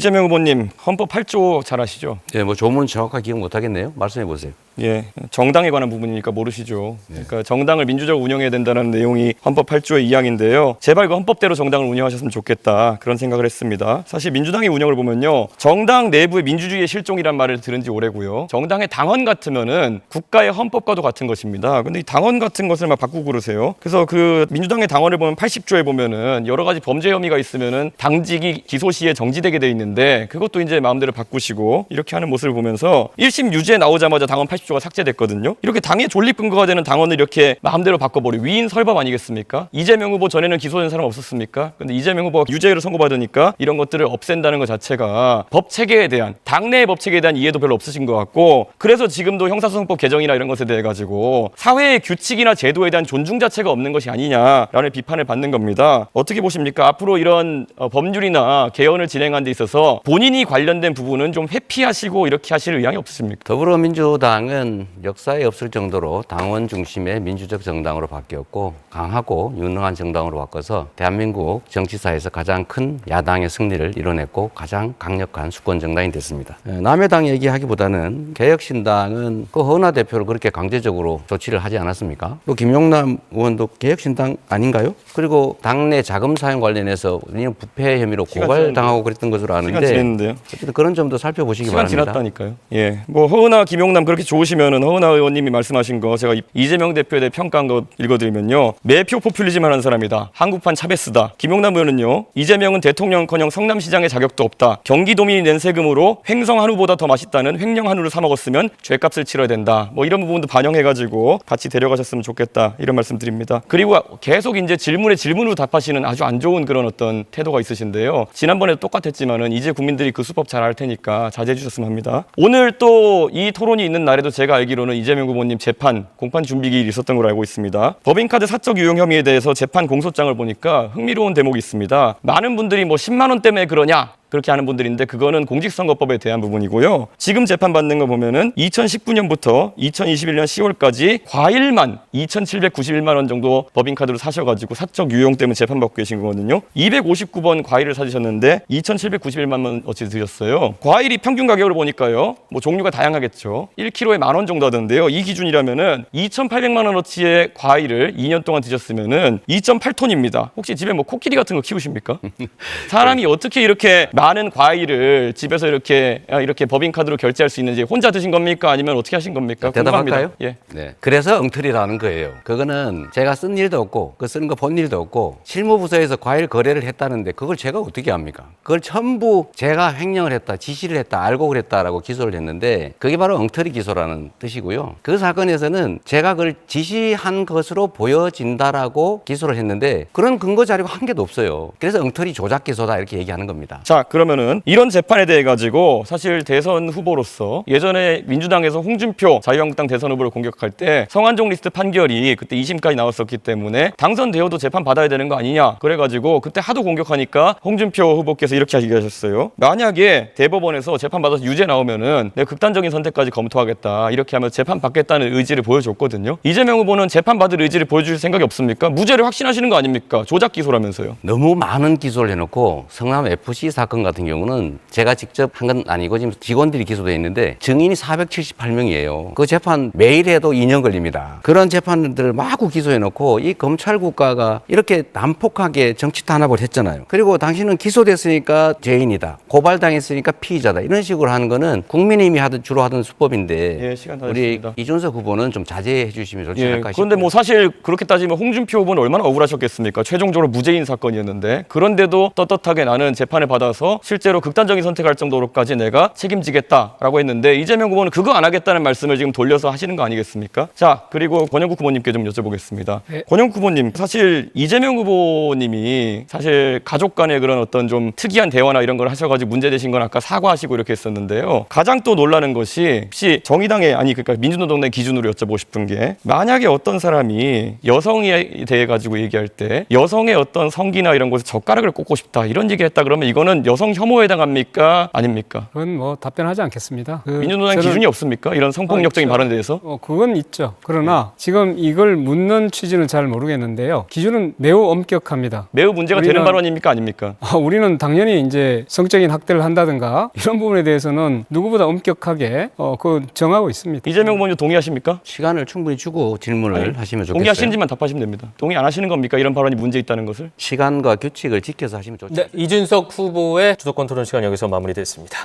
이재명 후보님 헌법 8조 잘 아시죠? 네, 뭐 조문은 정확하게 기억 못하겠네요. 말씀해 보세요. 예, 정당에 관한 부분이니까 모르시죠. 그러니까 정당을 민주적으으로 운영해야 된다는 내용이 헌법 8조의 2항인데요. 제발 그 헌법대로 정당을 운영하셨으면 좋겠다. 그런 생각을 했습니다. 사실 민주당의 운영을 보면요. 정당 내부의 민주주의의 실종이란 말을 들은 지 오래고요. 정당의 당원 같으면은 국가의 헌법과도 같은 것입니다. 근데 이 당원 같은 것을 막 바꾸고 그러세요. 그래서 그 민주당의 당원을 보면 80조에 보면은 여러 가지 범죄 혐의가 있으면은 당직이 기소 시에 정지되게 돼 있는데 그것도 이제 마음대로 바꾸시고 이렇게 하는 모습을 보면서 1심 유죄 나오자마자 당원 80조가 삭제됐거든요. 이렇게 당의 존립 근거가 되는 당원을 이렇게 마음대로 바꿔버려 위인 설법 아니겠습니까? 이재명 후보 전에는 기소된 사람 없었습니까? 근데 이재명 후보가 유죄로 선고받으니까 이런 것들을 없앤다는 것 자체가 법 체계에 대한 당내의 법 체계에 대한 이해도 별로 없으신 것 같고 그래서 지금도 형사소송법 개정이나 이런 것에 대해 가지고 사회의 규칙이나 제도에 대한 존중 자체가 없는 것이 아니냐라는 비판을 받는 겁니다. 어떻게 보십니까? 앞으로 이런 법률이나 개헌을 진행하는 데 있어서 본인이 관련된 부분은 좀 회피하시고 이렇게 하실 의향이 없으십니까? 더불어민주당은 역사에 없을 정도로 당원 중심의 민주적 정당으로 바뀌었고 강하고 유능한 정당으로 바꿔서 대한민국 정치사에서 가장 큰 야당의 승리를 이뤄냈고 가장 강력한 수권 정당이 됐습니다. 남의 당 얘기하기보다는 개혁신당은 그 허은하 대표를 그렇게 강제적으로 조치를 하지 않았습니까? 또 김용남 의원도 개혁신당 아닌가요? 그리고 당내 자금 사용 관련해서 부패 혐의로 고발당하고 그랬던 것으로 아는데 시간 지냈는데요. 어쨌든 그런 점도 살펴보시기 바랍니다. 시간 지났다니까요. 예, 뭐 허은하, 김용남 그렇게 좋으시면은 허은하 의원님이 말씀하신 거 제가 이재명 대표에 대해 평가한 거 읽어드리면요. 매표 포퓰리즘 하는 사람이다. 한국판 차베스다. 김용남 의원은요. 이재명은 대통령커녕 성남시장의 자격도 없다. 경기도민이 낸 세금으로 횡성 한우보다 더 맛있다는 횡령 한우를 사 먹었으면 죄값을 치러야 된다. 뭐 이런 부분도 반영해가지고 같이 데려가셨으면 좋겠다. 이런 말씀드립니다. 그리고 계속 이제 질문에 질문으로 답하시는 아주 안 좋은 그런 어떤 태도가 있으신데요. 지난번에도 똑같았지만은 이제 국민들이 그 수법 잘 알 테니까 자제해 주셨으면 합니다. 오늘 또 이 토론이 있는 날에도 제가 알기로는 이재명 후보님 재판 공판 준비 기일이 있었던 걸로 알고 있습니다. 법인카드 사적 유용 혐의에 대해서 재판 공소장을 보니까 흥미로운 대목이 있습니다. 많은 분들이 뭐 10만 원 때문에 그러냐 그렇게 하는 분들인데 그거는 공직선거법에 대한 부분이고요. 지금 재판받는 거 보면은 2019년부터 2021년 10월까지 과일만 2,791만 원 정도 법인카드로 사셔가지고 사적 유용 때문에 재판받고 계신 거거든요. 259번 과일을 사주셨는데 2,791만 원어치 드셨어요. 과일이 평균 가격을 보니까요. 뭐 종류가 다양하겠죠. 1kg에 10,000원 정도 하던데요. 이 기준이라면은 2,800만 원어치의 과일을 2년 동안 드셨으면은 2.8톤입니다. 혹시 집에 뭐 코끼리 같은 거 키우십니까? 사람이 어떻게 이렇게 많은 과일을 집에서 이렇게 법인카드로 결제할 수 있는지 혼자 드신 겁니까? 아니면 어떻게 하신 겁니까? 대답할까요? 예. 네. 그래서 엉터리라는 거예요. 그거는 제가 쓴 일도 없고 그 쓰는 거 본 일도 없고 실무부서에서 과일 거래를 했다는데 그걸 제가 어떻게 합니까? 그걸 전부 제가 횡령을 했다, 지시를 했다, 알고 그랬다라고 기소를 했는데 그게 바로 엉터리 기소라는 뜻이고요. 그 사건에서는 제가 그걸 지시한 것으로 보여진다라고 기소를 했는데 그런 근거 자료가 한 개도 없어요. 그래서 엉터리 조작 기소다 이렇게 얘기하는 겁니다. 자, 그러면은 이런 재판에 대해 가지고 사실 대선 후보로서 예전에 민주당에서 홍준표 자유한국당 대선 후보를 공격할 때 성완종 리스트 판결이 그때 2심까지 나왔었기 때문에 당선되어도 재판 받아야 되는 거 아니냐 그래가지고 그때 하도 공격하니까 홍준표 후보께서 이렇게 얘기하셨어요. 만약에 대법원에서 재판 받아서 유죄 나오면은 내가 극단적인 선택까지 검토하겠다 이렇게 하면 재판 받겠다는 의지를 보여줬거든요. 이재명 후보는 재판 받을 의지를 보여줄 생각이 없습니까? 무죄를 확신하시는 거 아닙니까? 조작 기소라면서요. 너무 많은 기소를 해놓고 성남 FC 사건 같은 경우는 제가 직접 한 건 아니고 지금 직원들이 기소되어 있는데 증인이 478명이에요. 그 재판 매일 해도 2년 걸립니다. 그런 재판들을 마구 기소해놓고 이 검찰 국가가 이렇게 난폭하게 정치 탄압을 했잖아요. 그리고 당신은 기소됐으니까 죄인이다. 고발당했으니까 피의자다. 이런 식으로 하는 거는 국민의힘이 주로 하던 수법인데 예, 시간 다 우리 됐습니다. 이준석 후보는 좀 자제해 주시면 좋지 않을까 싶어요. 그런데 뭐 사실 그렇게 따지면 홍준표 후보는 얼마나 억울하셨겠습니까? 최종적으로 무죄인 사건이었는데 그런데도 떳떳하게 나는 재판을 받아서 실제로 극단적인 선택할 정도로까지 내가 책임지겠다라고 했는데 이재명 후보는 그거 안 하겠다는 말씀을 지금 돌려서 하시는 거 아니겠습니까? 자, 그리고 권영국 후보님께 좀 여쭤보겠습니다. 네. 권영국 후보님, 사실 이재명 후보님이 사실 가족 간의 그런 어떤 좀 특이한 대화나 이런 걸 하셔가지고 문제되신 건 아까 사과하시고 이렇게 했었는데요. 가장 또 놀라는 것이 혹시 정의당의 그러니까 민주노동당 기준으로 여쭤보고 싶은 게 만약에 어떤 사람이 여성에 대해 가지고 얘기할 때 여성의 어떤 성기나 이런 곳에 젓가락을 꽂고 싶다 이런 얘기를 했다 그러면 이거는 여성 혐오에 해당합니까? 아닙니까? 그건 뭐 답변하지 않겠습니다. 민주노당 저는- 기준이 없습니까? 이런 성폭력적인 있죠. 발언에 대해서? 그건 있죠. 그러나 지금 이걸 묻는 취지는 잘 모르겠는데요. 기준은 매우 엄격합니다. 매우 문제가 되는 우리는- 발언입니까? 아닙니까? 우리는 당연히 이제 성적인 학대를 한다든가 이런 부분에 대해서는 누구보다 엄격하게 그 정하고 있습니다. 이재명 의원님 동의하십니까? 시간을 충분히 주고 질문을 하시면 좋겠어요. 동의하시는지만 답하시면 됩니다. 동의 안 하시는 겁니까? 이런 발언이 문제 있다는 것을? 시간과 규칙을 지켜서 하시면 좋죠. 네, 이준석 후보의 주도권 토론 시간 여기서 마무리됐습니다.